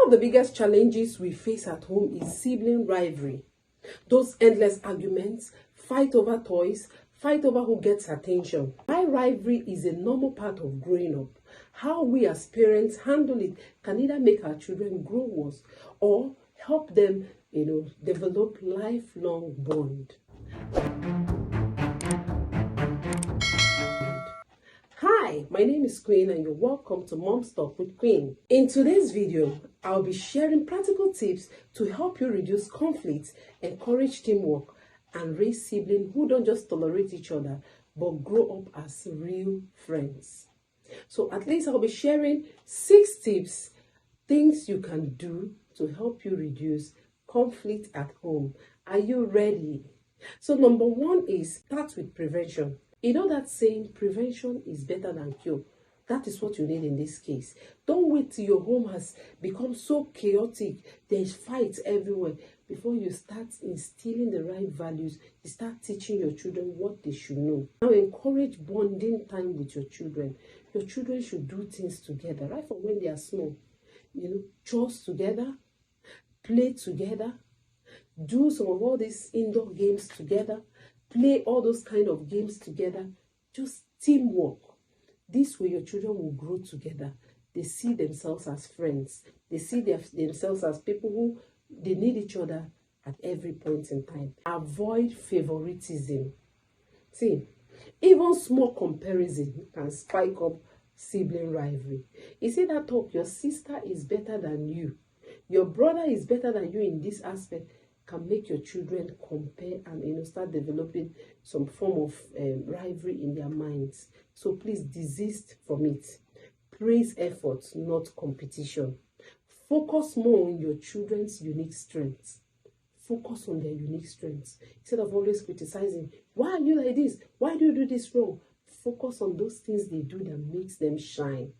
of the biggest challenges we face at home is sibling rivalry. Those endless arguments, fight over toys, fight over who gets attention. While rivalry is a normal part of growing up, how we as parents handle it can either make our children grow worse or help them, develop lifelong bond. Hi, my name is Queen and you're welcome to Mom's Talk with Queen. In today's video, I'll be sharing practical tips to help you reduce conflicts, encourage teamwork, and raise siblings who don't just tolerate each other, but grow up as real friends. So at least I'll be sharing 6 tips, things you can do to help you reduce conflict at home. Are you ready? So number 1 is start with prevention. You know that saying, prevention is better than cure. That is what you need in this case. Don't wait till your home has become so chaotic, there's fights everywhere, before you start instilling the right values. You start teaching your children what they should know. Now encourage bonding time with your children. Your children should do things together, right from when they are small. Chores together, play together, do some of all these indoor games together, play all those kind of games together. Just teamwork. This way your children will grow together. They see themselves as friends. They see themselves as people who they need each other at every point in time. Avoid favoritism. See, even small comparison can spike up sibling rivalry. You see that talk, your sister is better than you, your brother is better than you in this aspect, can make your children compare and start developing some form of rivalry in their minds. So please desist from it. Praise efforts, not competition. Focus more on your children's unique strengths. Focus on their unique strengths instead of always criticizing. Why are you like this? Why do you do this wrong? Focus on those things they do that makes them shine,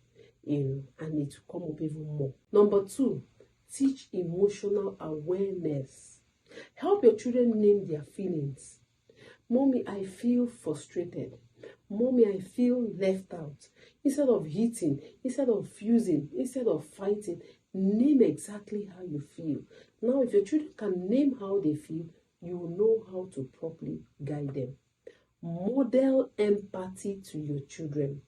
and it will come up even more. Number 2, teach emotional awareness. Help your children name their feelings. Mommy, I feel frustrated. Mommy, I feel left out. Instead of hitting, instead of fusing, instead of fighting, name exactly how you feel. Now, if your children can name how they feel, you will know how to properly guide them. Model empathy to your children.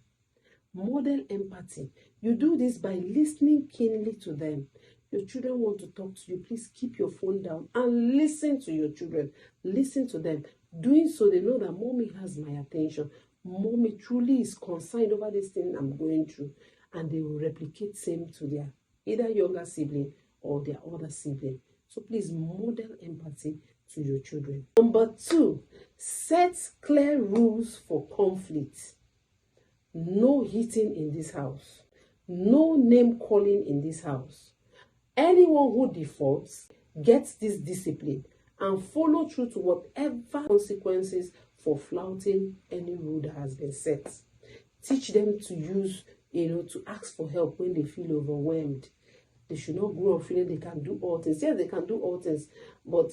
Model empathy. You do this by listening keenly to them. Your children want to talk to you, please keep your phone down and listen to your children. Listen to them. Doing so, they know that mommy has my attention. Mommy truly is concerned over this thing I'm going through. And they will replicate same to their either younger sibling or their older sibling. So please model empathy to your children. Number 2, set clear rules for conflict. No hitting in this house. No name calling in this house. Anyone who defaults gets this discipline and follow through to whatever consequences for flouting any rule that has been set. Teach them to use, to ask for help when they feel overwhelmed. They should not grow up feeling they can do all things. Yes, they can do all things, but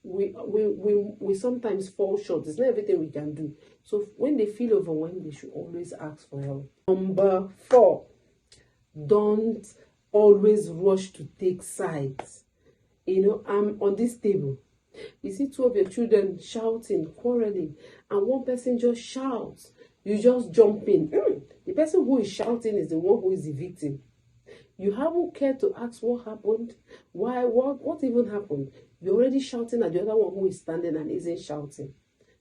we sometimes fall short. It's not everything we can do. So when they feel overwhelmed, they should always ask for help. Number 4, don't always rush to take sides. I'm on this table. You see 2 of your children shouting, quarreling, and one person just shouts. You just jump in. The person who is shouting is the one who is the victim. You haven't cared to ask what happened. Why? What even happened? You're already shouting at the other one who is standing and isn't shouting.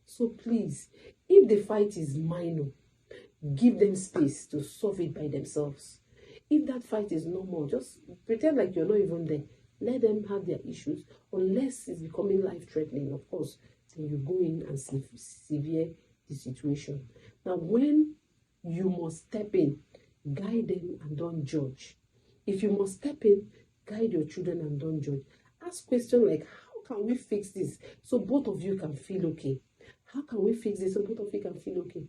So please, if the fight is minor, give them space to solve it by themselves. If that fight is normal, just pretend like you're not even there. Let them have their issues, unless it's becoming life-threatening. Of course, then you go in and severe the situation. Now, when you must step in, guide them and don't judge. If you must step in, guide your children and don't judge. Ask questions like, how can we fix this so both of you can feel okay? How can we fix this so both of you can feel okay?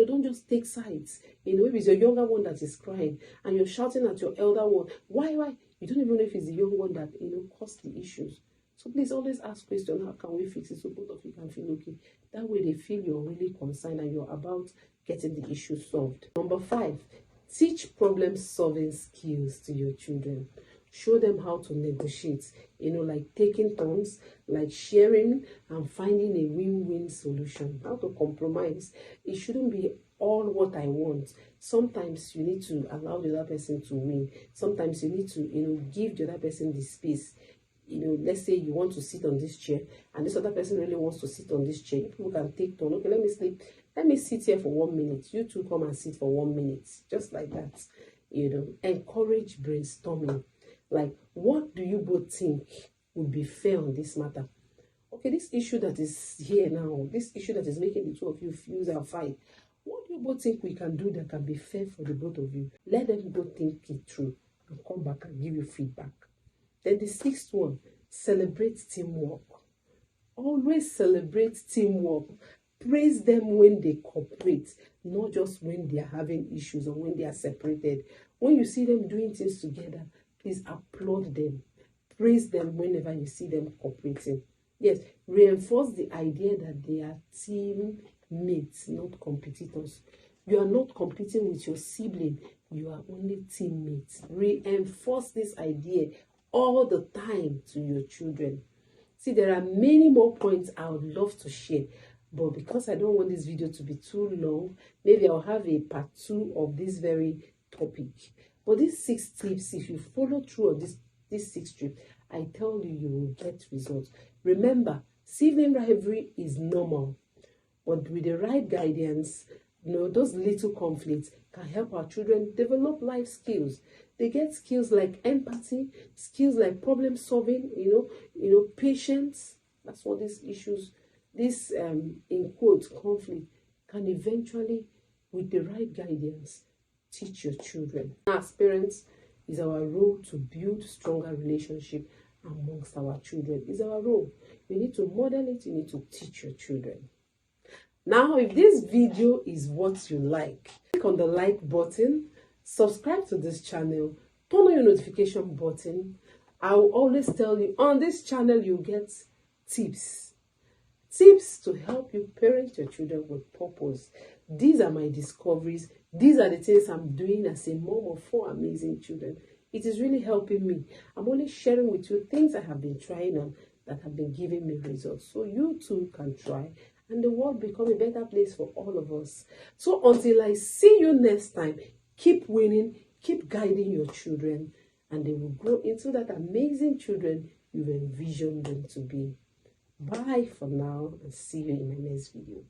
Don't just take sides. Maybe it's your younger one that is crying and you're shouting at your elder one. Why? You don't even know if it's the young one that, caused the issues. So please always ask questions, how can we fix it so both of you can feel okay? That way they feel you're really concerned and you're about getting the issue solved. Number 5, teach problem-solving skills to your children. Show them how to negotiate, like taking turns, like sharing and finding a win-win solution, how to compromise. It shouldn't be all what I want. Sometimes you need to allow the other person to win. Sometimes you need to, give the other person the space. Let's say you want to sit on this chair and this other person really wants to sit on this chair. People can take turn. Okay, let me sleep. Let me sit here for 1 minute. You two come and sit for 1 minute. Just like that. Encourage brainstorming. Like, what do you both think would be fair on this matter? Okay, this issue that is here now, this issue that is making the two of you fuse and fight, what do you both think we can do that can be fair for the both of you? Let them both think it through and come back and give you feedback. Then the 6th one, celebrate teamwork. Always celebrate teamwork. Praise them when they cooperate, not just when they are having issues or when they are separated. When you see them doing things together, please applaud them. Praise them whenever you see them cooperating. Yes, reinforce the idea that they are teammates, not competitors. You are not competing with your sibling. You are only teammates. Reinforce this idea all the time to your children. See, there are many more points I would love to share, but because I don't want this video to be too long, maybe I'll have a part 2 of this very topic. But these 6 tips, if you follow through on these 6 tips, I tell you, you will get results. Remember, sibling rivalry is normal, but with the right guidance, those little conflicts can help our children develop life skills. They get skills like empathy, skills like problem solving, patience. That's what these issues, this in quotes, conflict can eventually, with the right guidance, teach your children. As parents, it's our role to build stronger relationship amongst our children. It's our role. You need to model it. You need to teach your children. Now, if this video is what you like, click on the like button, subscribe to this channel, turn on your notification button. I will always tell you, on this channel, you get tips to help you parent your children with purpose. These are my discoveries. These are the things I'm doing as a mom of 4 amazing children. It is really helping me. I'm only sharing with you things I have been trying on that have been giving me results. So you too can try and the world become a better place for all of us. So until I see you next time, keep winning, keep guiding your children, and they will grow into that amazing children you've envisioned them to be. Bye for now, and see you in my next video.